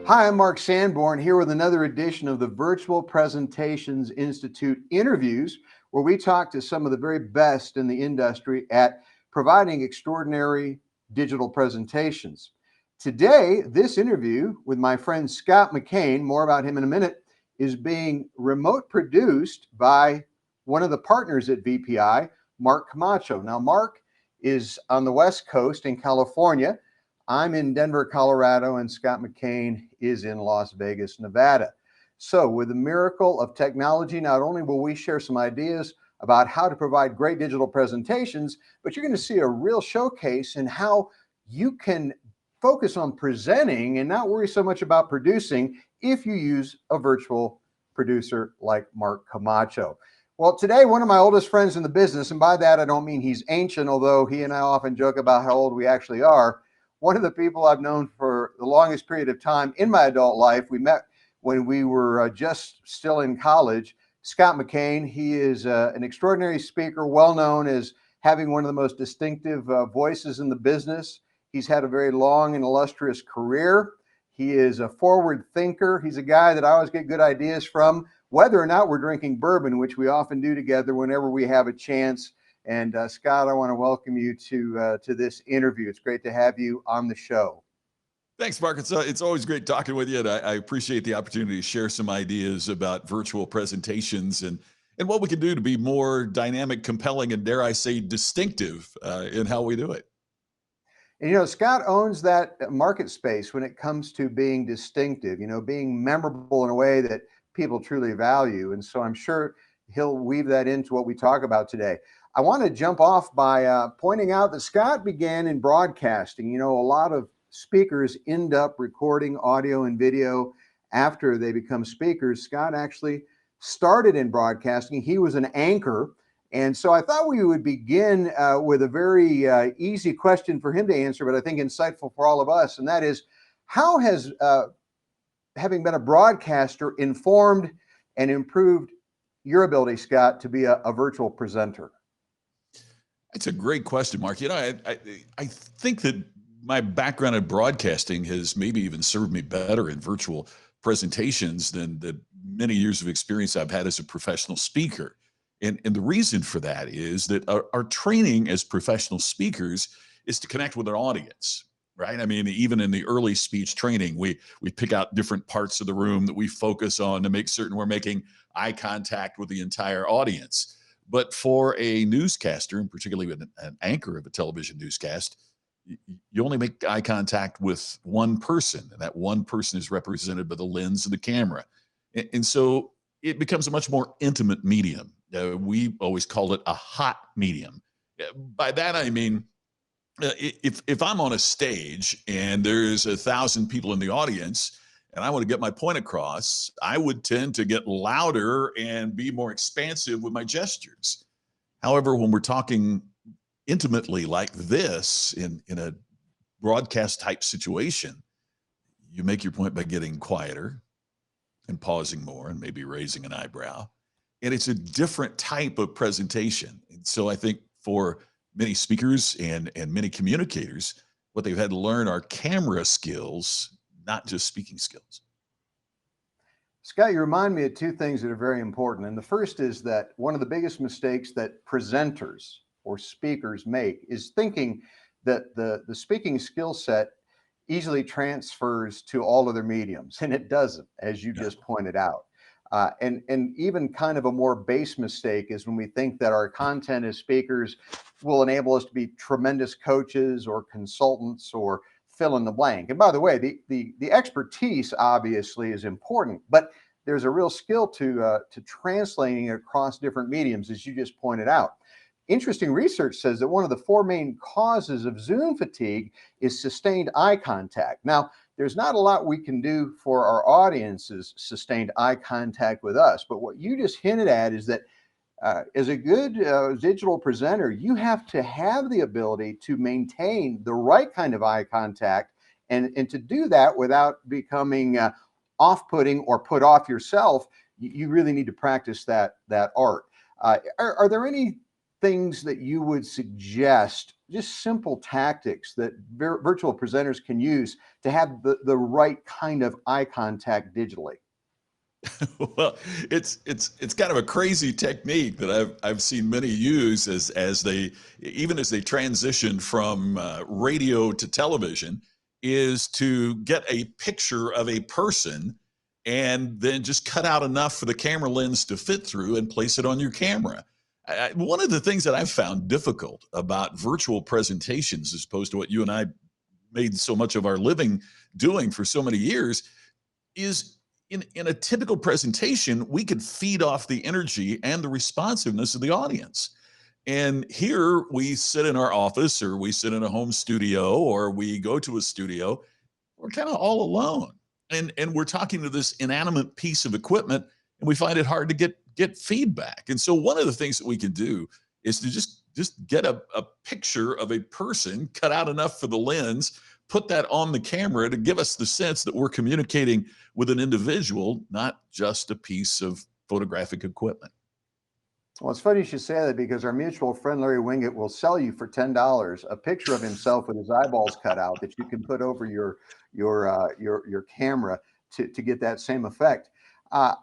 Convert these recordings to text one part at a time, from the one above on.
Hi, I'm Mark Sanborn here with another edition of the Virtual Presentations Institute interviews, where we talk to some of the very best in the industry at providing extraordinary digital presentations. Today, this interview with my friend Scott McCain, more about him in a minute, is being remote produced by one of the partners at VPI, Mark Camacho. Now, Mark is on the West Coast in California. I'm in Denver, Colorado, and Scott McCain is in Las Vegas, Nevada. So with the miracle of technology, not only will we share some ideas about how to provide great digital presentations, but you're going to see a real showcase in how you can focus on presenting and not worry so much about producing if you use a virtual producer like Mark Camacho. Well, today, one of my oldest friends in the business, and by that I don't mean he's ancient, although he and I often joke about how old we actually are. One of the people I've known for the longest period of time in my adult life. We met when we were just still in college. Scott McCain, he is an extraordinary speaker, well known as having one of the most distinctive voices in the business. He's had a very long and illustrious career. He is a forward thinker. He's a guy that I always get good ideas from, whether or not we're drinking bourbon, which we often do together whenever we have a chance. And Scott, I want to welcome you to this interview. It's great to have you on the show. Thanks, Mark. It's always great talking with you, and I appreciate the opportunity to share some ideas about virtual presentations and what we can do to be more dynamic, compelling, and dare I say, distinctive in how we do it. And, Scott owns that market space when it comes to being distinctive, being memorable in a way that people truly value. And so I'm sure he'll weave that into what we talk about today. I want to jump off by pointing out that Scott began in broadcasting. A lot of speakers end up recording audio and video after they become speakers. Scott actually started in broadcasting. He was an anchor. And so I thought we would begin with a very easy question for him to answer, but I think insightful for all of us. And that is, how has having been a broadcaster informed and improved your ability, Scott, to be a virtual presenter? It's a great question, Mark. I think that my background in broadcasting has maybe even served me better in virtual presentations than the many years of experience I've had as a professional speaker. And the reason for that is that our training as professional speakers is to connect with an audience, right? I mean, even in the early speech training, we pick out different parts of the room that we focus on to make certain we're making eye contact with the entire audience. But for a newscaster, and particularly with an anchor of a television newscast, you only make eye contact with one person, and that one person is represented by the lens of the camera. And so it becomes a much more intimate medium. We always call it a hot medium. By that, I mean, if I'm on a stage and there's 1,000 people in the audience and I want to get my point across, I would tend to get louder and be more expansive with my gestures. However, when we're talking intimately like this in a broadcast type situation, you make your point by getting quieter and pausing more and maybe raising an eyebrow. And it's a different type of presentation. And so I think for many speakers and many communicators, what they've had to learn are camera skills, not just speaking skills. Scott, you remind me of two things that are very important. And the first is that one of the biggest mistakes that presenters or speakers make is thinking that the speaking skill set easily transfers to all other mediums, and it doesn't, as you just pointed out. And even kind of a more base mistake is when we think that our content as speakers will enable us to be tremendous coaches or consultants or fill in the blank. And by the way, the expertise obviously is important, but there's a real skill to translating across different mediums, as you just pointed out. Interesting research says that one of the four main causes of Zoom fatigue is sustained eye contact. Now, there's not a lot we can do for our audience's sustained eye contact with us, but what you just hinted at is that as a good digital presenter, you have to have the ability to maintain the right kind of eye contact, and to do that without becoming off-putting or put off yourself. You really need to practice that art. Are there any things that you would suggest, just simple tactics that virtual presenters can use to have the right kind of eye contact digitally? Well, it's kind of a crazy technique that I've seen many use as they even as they transition from radio to television, is to get a picture of a person and then just cut out enough for the camera lens to fit through and place it on your camera. One of the things that I've found difficult about virtual presentations, as opposed to what you and I made so much of our living doing for so many years, is in a typical presentation, we could feed off the energy and the responsiveness of the audience. And here we sit in our office, or we sit in a home studio, or we go to a studio. We're kind of all alone. And we're talking to this inanimate piece of equipment, and we find it hard to get feedback. And so one of the things that we can do is to just get a picture of a person, cut out enough for the lens, put that on the camera to give us the sense that we're communicating with an individual, not just a piece of photographic equipment. Well, it's funny you should say that, because our mutual friend Larry Winget will sell you for $10 a picture of himself with his eyeballs cut out that you can put over your camera to get that same effect. Uh,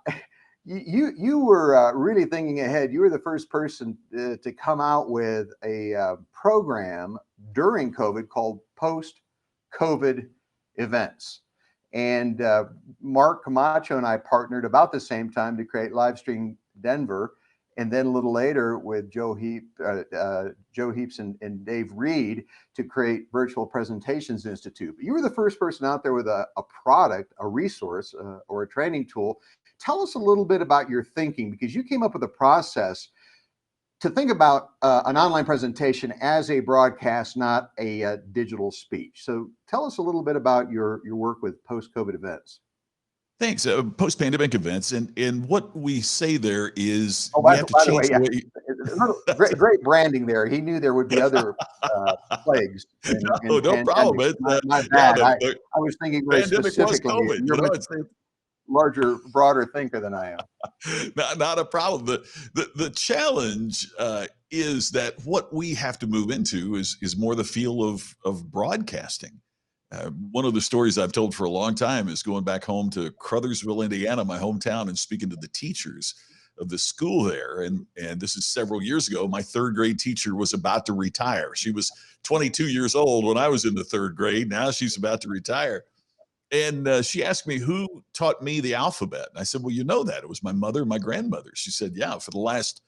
you were really thinking ahead. You were the first person to come out with a program during COVID called post-COVID events. And Mark Camacho and I partnered about the same time to create Livestream Denver. And then a little later with Joe Heaps and Dave Reed to create Virtual Presentations Institute. But you were the first person out there with a product, a resource, or a training tool. Tell us a little bit about your thinking, because you came up with a process to think about an online presentation as a broadcast, not a digital speech. So tell us a little bit about your work with post-COVID events. Thanks. Post-pandemic events, and what we say there is Oh, we by have to the way, change yeah, the way. great branding there. He knew there would be other plagues No, and no problem. pandemics. My Yeah, bad. I was thinking very pandemic was specifically. COVID. You're a much It's larger, broader thinker than I am. not a problem. The challenge is that what we have to move into is more the feel of broadcasting. One of the stories I've told for a long time is going back home to Crothersville, Indiana, my hometown, and speaking to the teachers of the school there. And this is several years ago. My third grade teacher was about to retire. She was 22 years old when I was in the third grade. Now she's about to retire. And she asked me who taught me the alphabet. And I said, well, you know that. It was my mother and my grandmother. She said, yeah, for the last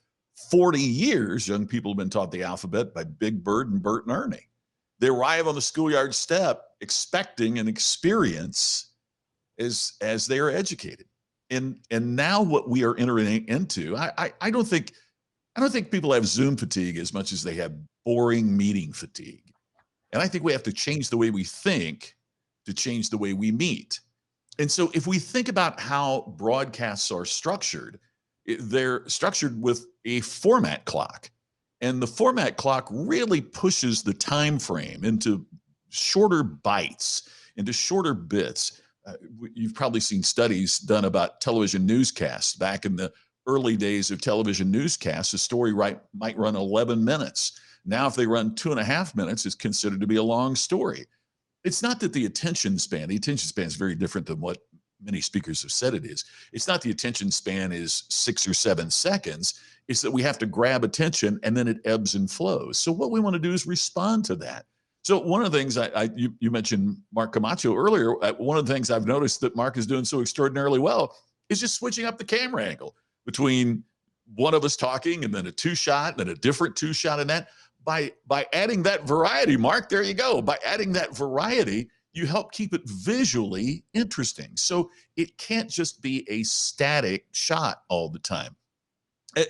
40 years, young people have been taught the alphabet by Big Bird and Bert and Ernie. They arrive on the schoolyard step expecting an experience as they are educated. And now what we are entering into, I don't think people have Zoom fatigue as much as they have boring meeting fatigue. And I think we have to change the way we think to change the way we meet. And so if we think about how broadcasts are structured, they're structured with a format clock. And the format clock really pushes the time frame into shorter bites, into shorter bits. You've probably seen studies done about television newscasts. Back in the early days of television newscasts, a story might run 11 minutes. Now, if they run 2.5 minutes, it's considered to be a long story. It's not that the attention span is very different than what many speakers have said it is. It's not the attention span is 6 or 7 seconds. It's that we have to grab attention and then it ebbs and flows. So what we want to do is respond to that. So one of the things you mentioned Mark Camacho earlier. One of the things I've noticed that Mark is doing so extraordinarily well is just switching up the camera angle between one of us talking and then a 2-shot and then a different 2-shot in that. By adding that variety, Mark, there you go. By adding that variety, you help keep it visually interesting. So it can't just be a static shot all the time.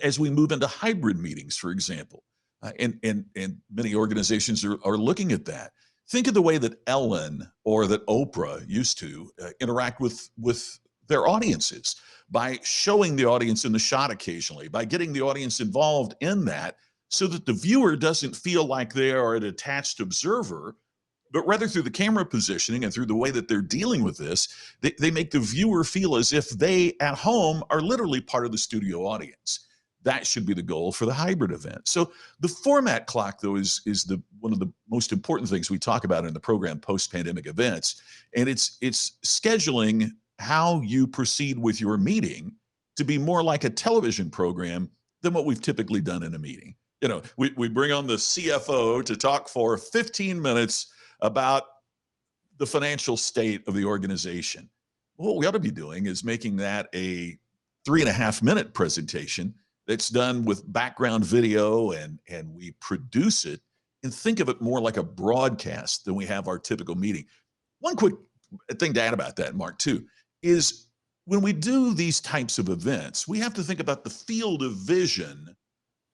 As we move into hybrid meetings, for example, and many organizations are looking at that. Think of the way that Ellen or that Oprah used to interact with their audiences, by showing the audience in the shot occasionally, by getting the audience involved in that, so that the viewer doesn't feel like they are an attached observer, but rather through the camera positioning and through the way that they're dealing with this, they make the viewer feel as if they at home are literally part of the studio audience. that should be the goal for the hybrid event. So the format clock, though, is one of the most important things we talk about in the program, post-pandemic events. And it's scheduling how you proceed with your meeting to be more like a television program than what we've typically done in a meeting. You know, we bring on the CFO to talk for 15 minutes about the financial state of the organization. What we ought to be doing is making that a 3.5 minute presentation that's done with background video, and we produce it and think of it more like a broadcast than we have our typical meeting. One quick thing to add about that, Mark, too, is when we do these types of events, we have to think about the field of vision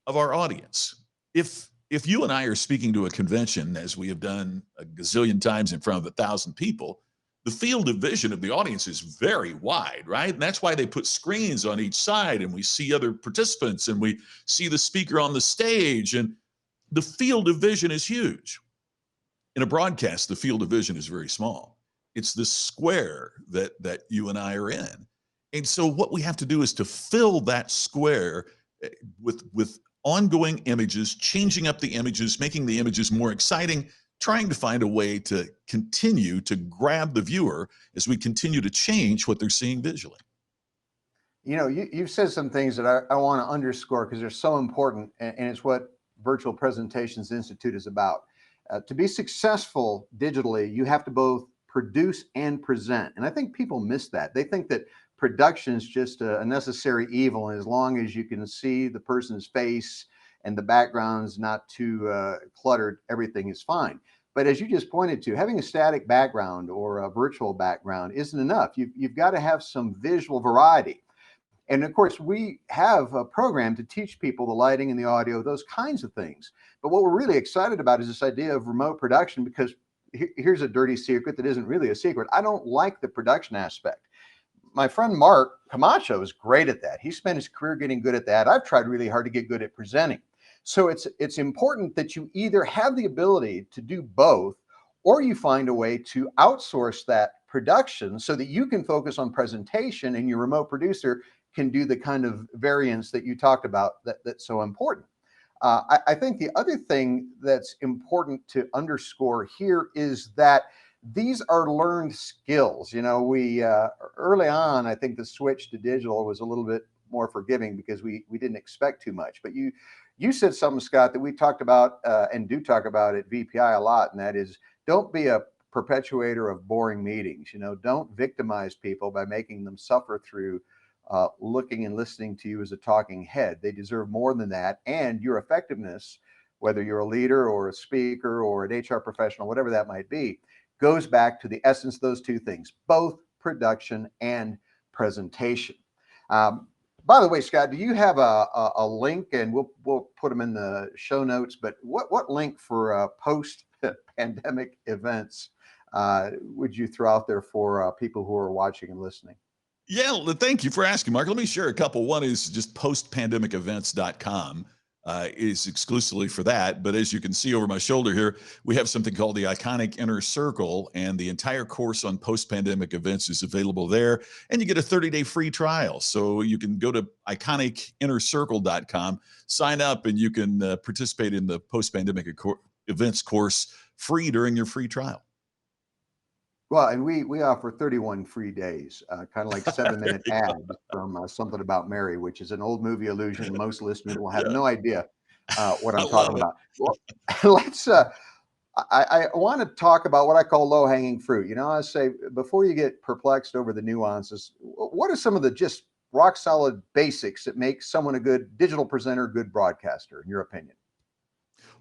of our audience. If you and I are speaking to a convention, as we have done a gazillion times in front of 1,000 people, the field of vision of the audience is very wide, right? And that's why they put screens on each side, and we see other participants, and we see the speaker on the stage, and the field of vision is huge. In a broadcast, the field of vision is very small. It's the square that you and I are in. And so what we have to do is to fill that square with ongoing images, changing up the images, making the images more exciting, trying to find a way to continue to grab the viewer as we continue to change what they're seeing visually. You know, you've said some things that I want to underscore because they're so important, and it's what Virtual Presentations Institute is about. To be successful digitally, you have to both produce and present. And I think people miss that. They think that production is just a necessary evil, and as long as you can see the person's face and the background's not too cluttered, everything is fine. But as you just pointed to, having a static background or a virtual background isn't enough. You've got to have some visual variety. And of course, we have a program to teach people the lighting and the audio, those kinds of things. But what we're really excited about is this idea of remote production, because here's a dirty secret that isn't really a secret. I don't like the production aspect. My friend Mark Camacho is great at that. He spent his career getting good at that. I've tried really hard to get good at presenting. So it's important that you either have the ability to do both, or you find a way to outsource that production so that you can focus on presentation and your remote producer can do the kind of variance that you talked about that's so important. I think the other thing that's important to underscore here is that these are learned skills. You know, we early on, I think the switch to digital was a little bit more forgiving because we didn't expect too much. But you said something, Scott, that we talked about and do talk about at VPI a lot, and that is, don't be a perpetuator of boring meetings. You know, don't victimize people by making them suffer through looking and listening to you as a talking head. They deserve more than that. And your effectiveness, whether you're a leader or a speaker or an HR professional, whatever that might be, goes back to the essence of those two things, both production and presentation. By the way, Scott, do you have a link, and we'll put them in the show notes, but what link for post-pandemic events would you throw out there for people who are watching and listening? Yeah, thank you for asking, Mark. Let me share a couple. One is just postpandemicevents.com. Is exclusively for that. But as you can see over my shoulder here, we have something called the Iconic Inner Circle, and the entire course on post-pandemic events is available there. And you get a 30-day free trial. So you can go to iconicinnercircle.com, sign up, and you can participate in the post-pandemic events course free during your free trial. Well, and we offer 31 free days, kind of like 7-minute ads from Something About Mary, which is an old movie illusion. Most listeners will have no idea what I'm talking about. Well, let's. I want to talk about what I call low-hanging fruit. You know, I say, before you get perplexed over the nuances, what are some of the just rock-solid basics that make someone a good digital presenter, good broadcaster, in your opinion?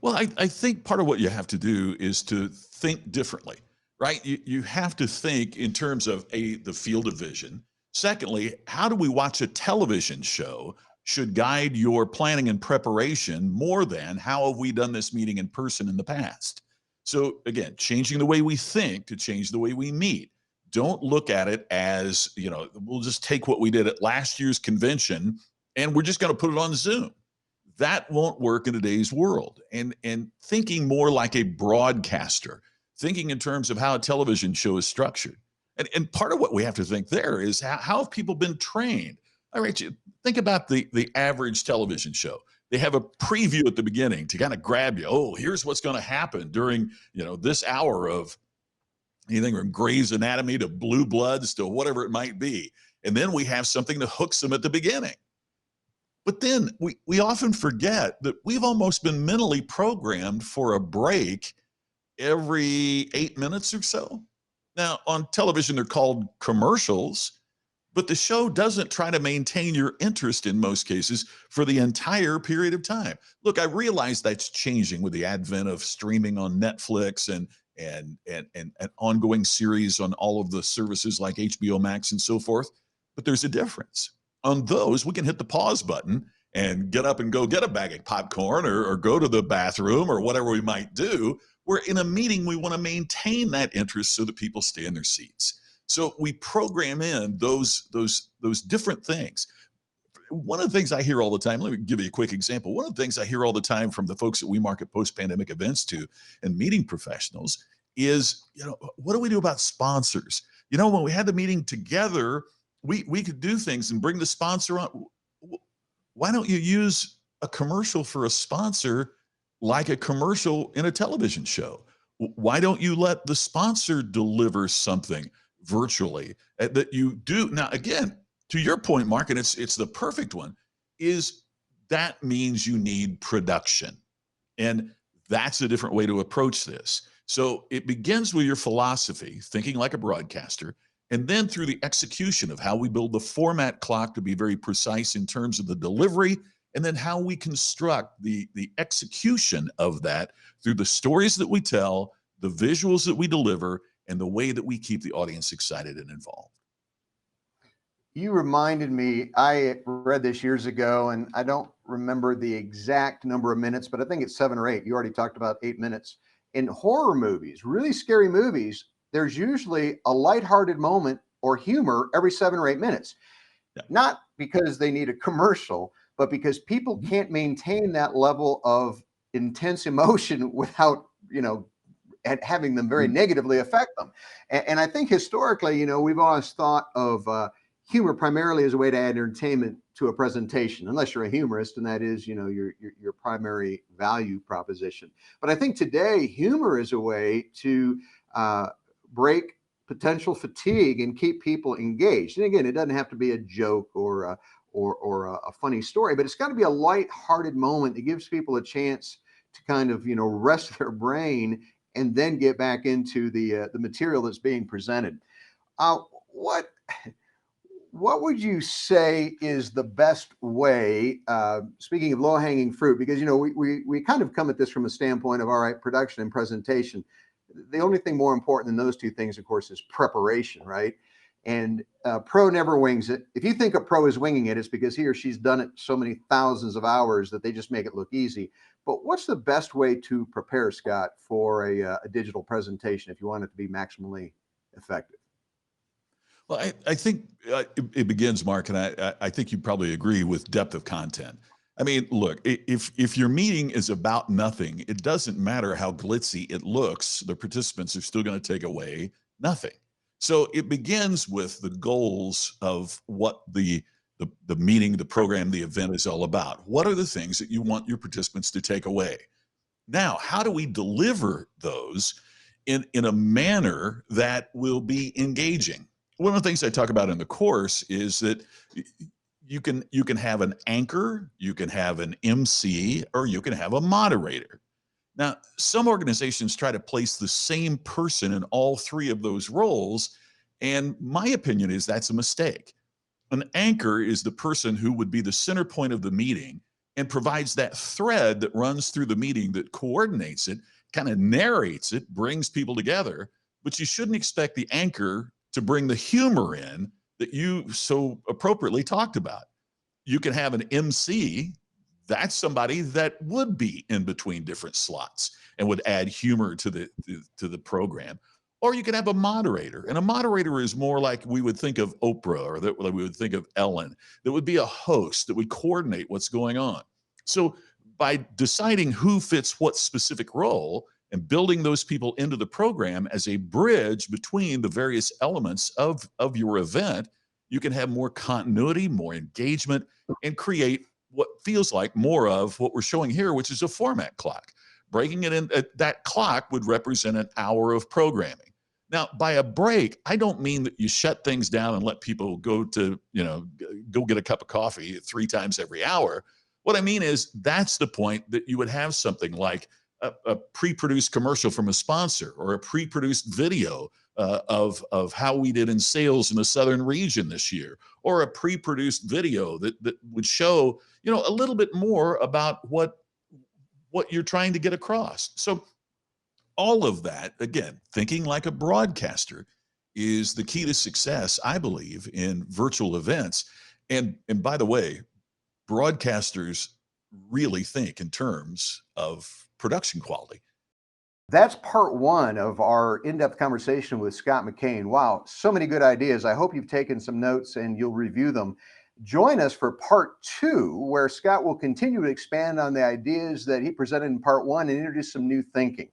Well, I think part of what you have to do is to think differently. Right? You have to think in terms of the field of vision. Secondly, how do we watch a television show should guide your planning and preparation more than how have we done this meeting in person in the past. So again, changing the way we think to change the way we meet. Don't look at it as, you know, we'll just take what we did at last year's convention and we're just going to put it on Zoom. That won't work in today's world. And thinking more like a broadcaster, thinking in terms of how a television show is structured. And part of what we have to think there is how have people been trained? All right, think about the average television show. They have a preview at the beginning to kind of grab you. Oh, here's what's going to happen during this hour of anything from Grey's Anatomy to Blue Bloods to whatever it might be. And then we have something that hooks them at the beginning. But then we often forget that we've almost been mentally programmed for a break every 8 minutes or so. Now, on television, they're called commercials, but the show doesn't try to maintain your interest in most cases for the entire period of time. Look, I realize that's changing with the advent of streaming on Netflix and ongoing series on all of the services like HBO Max and so forth, but there's a difference. On those, we can hit the pause button and get up and go get a bag of popcorn or go to the bathroom or whatever we might do. Where in a meeting, we want to maintain that interest so that people stay in their seats. So we program in those different things. One of the things I hear all the time, let me give you a quick example. One of the things I hear all the time from the folks that we market post-pandemic events to and meeting professionals is, what do we do about sponsors? When we had the meeting together, we could do things and bring the sponsor on. Why don't you use a commercial for a sponsor like a commercial in a television show? Why don't you let the sponsor deliver something virtually that you do? Now, again, to your point, Mark, and it's the perfect one, is that means you need production. And that's a different way to approach this. So it begins with your philosophy, thinking like a broadcaster, and then through the execution of how we build the format clock to be very precise in terms of the delivery, and then how we construct the execution of that through the stories that we tell, the visuals that we deliver, and the way that we keep the audience excited and involved. You reminded me, I read this years ago, and I don't remember the exact number of minutes, but I think it's 7 or 8. You already talked about 8 minutes. In horror movies, really scary movies, there's usually a lighthearted moment or humor every 7 or 8 minutes. Yeah. Not because they need a commercial, but because people can't maintain that level of intense emotion without, having them very negatively affect them. And I think historically, we've always thought of humor primarily as a way to add entertainment to a presentation, unless you're a humorist, and that is, your primary value proposition. But I think today, humor is a way to break potential fatigue and keep people engaged. And again, it doesn't have to be a joke or a funny story, but it's got to be a light-hearted moment that gives people a chance to kind of, rest their brain and then get back into the material that's being presented. What would you say is the best way, speaking of low-hanging fruit, because, we kind of come at this from a standpoint of, all right, production and presentation. The only thing more important than those two things, of course, is preparation, right? And pro never wings it. If you think a pro is winging it, it's because he or she's done it so many thousands of hours that they just make it look easy. But what's the best way to prepare, Scott, for a digital presentation if you want it to be maximally effective? Well, I think it begins, Mark, and I think you probably agree with depth of content. I mean, look, if your meeting is about nothing, it doesn't matter how glitzy it looks. The participants are still going to take away nothing. So it begins with the goals of what the meeting, the program, the event is all about. What are the things that you want your participants to take away? Now, how do we deliver those in a manner that will be engaging? One of the things I talk about in the course is that you can have an anchor, you can have an MC, or you can have a moderator. Now, some organizations try to place the same person in all three of those roles, and my opinion is that's a mistake. An anchor is the person who would be the center point of the meeting and provides that thread that runs through the meeting that coordinates it, kind of narrates it, brings people together, but you shouldn't expect the anchor to bring the humor in that you so appropriately talked about. You can have an MC. That's somebody that would be in between different slots and would add humor to the program. Or you can have a moderator, and a moderator is more like we would think of Oprah or that we would think of Ellen. That would be a host that would coordinate what's going on. So by deciding who fits what specific role and building those people into the program as a bridge between the various elements of your event, you can have more continuity, more engagement, and create what feels like more of what we're showing here, which is a format clock. Breaking it in, that clock would represent an hour of programming. Now, by a break, I don't mean that you shut things down and let people go to, go get a cup of coffee 3 times every hour. What I mean is that's the point that you would have something like a pre-produced commercial from a sponsor, or a pre-produced video of how we did in sales in the southern region this year, or a pre-produced video that would show a little bit more about what you're trying to get across. So all of that, again, thinking like a broadcaster, is the key to success, I believe, in virtual events. And by the way, broadcasters really think in terms of production quality. That's part one of our in-depth conversation with Scott McCain. Wow, so many good ideas. I hope you've taken some notes and you'll review them. Join us for part two, where Scott will continue to expand on the ideas that he presented in part one and introduce some new thinking.